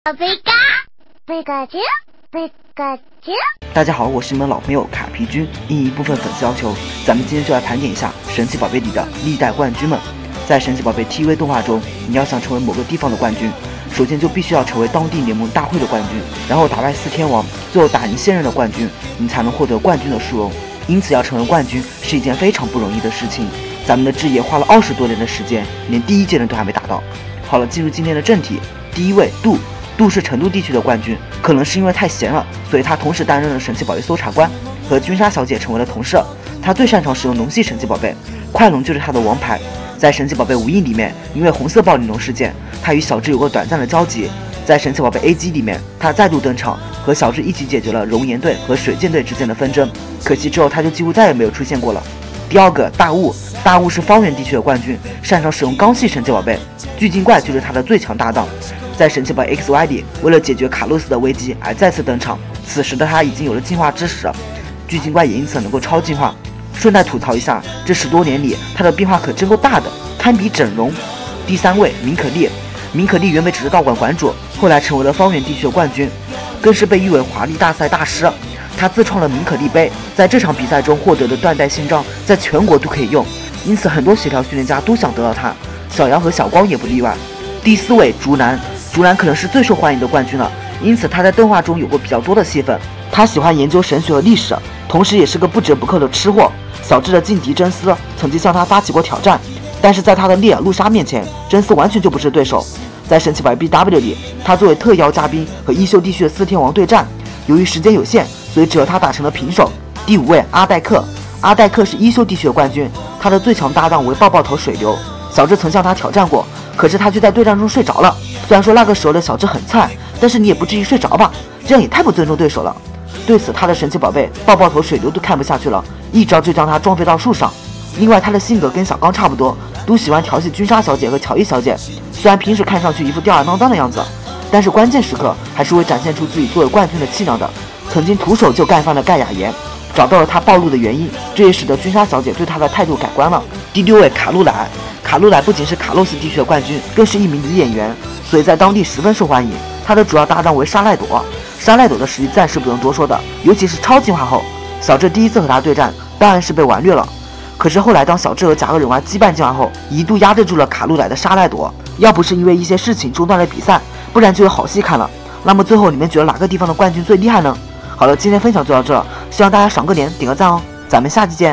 大家好，我是你们老朋友卡皮君。应一部分粉丝要求，咱们今天就来盘点一下神奇宝贝里的历代冠军们。在神奇宝贝 TV 动画中，你要想成为某个地方的冠军，首先就必须要成为当地联盟大会的冠军，然后打败4天王，最后打赢现任的冠军，你才能获得冠军的殊荣。因此要成为冠军是一件非常不容易的事情。咱们的智爷花了20多年的时间，连第1阶段都还没达到。好了，进入今天的正题。第一位杜是成都地区的冠军，可能是因为太闲了，所以他同时担任了神奇宝贝搜查官，和君莎小姐成为了同事。他最擅长使用龙系神奇宝贝，快龙就是他的王牌。在神奇宝贝无印里面，因为红色暴力龙事件，他与小智有过短暂的交集。在神奇宝贝 AG 里面，他再度登场，和小智一起解决了熔岩队和水箭队之间的纷争。可惜之后他就几乎再也没有出现过了。第二个大雾是方圆地区的冠军，擅长使用钢系神奇宝贝，巨鲸怪就是他的最强搭档。在神奇宝贝 XY 里，为了解决卡洛斯的危机而再次登场，此时的他已经有了进化知识，巨鲸怪也因此能够超进化。顺带吐槽一下，这10多年里他的变化可真够大的，堪比整容。第3位明可丽原本只是道馆馆主，后来成为了方圆地区的冠军，更是被誉为华丽大赛大师。他自创了明可丽杯，在这场比赛中获得的缎带勋章在全国都可以用，因此很多协调训练家都想得到它，小姚和小光也不例外。第4位竹南可能是最受欢迎的冠军了，因此他在动画中有过比较多的戏份。他喜欢研究神学和历史，同时也是个不折不扣的吃货。小智的劲敌真丝曾经向他发起过挑战，但是在他的丽尔露莎面前，真丝完全就不是对手。在神奇宝贝 BW 里，他作为特邀嘉宾和一休地区的4天王对战，由于时间有限，所以只有他打成了平手。第5位阿黛克是一休地区的冠军，他的最强搭档为爆爆头水流。小智曾向他挑战过，可是他却在对战中睡着了。虽然说那个时候的小智很菜，但是你也不至于睡着吧，这样也太不尊重对手了。对此他的神奇宝贝爆爆头水流都看不下去了，一招就将他撞飞到树上。另外他的性格跟小刚差不多，都喜欢调戏君莎小姐和乔伊小姐，虽然平时看上去一副吊儿郎当的样子，但是关键时刻还是会展现出自己作为冠军的气量的。曾经徒手就干翻了盖亚岩，找到了他暴露的原因，这也使得君莎小姐对他的态度改观了。第6位卡路莱不仅是卡洛斯地区的冠军，更是一名女演员，所以在当地十分受欢迎。他的主要搭档为沙赖朵的实力暂时不用多说的，尤其是超进化后，小智第1次和他对战当然是被完虐了。可是后来当小智和甲贺忍蛙羁绊进化后，一度压制住了卡路莱的沙赖朵，要不是因为一些事情中断了比赛，不然就有好戏看了。那么最后你们觉得哪个地方的冠军最厉害呢？好了，今天分享就到这了，希望大家赏个脸点个赞哦，咱们下期见。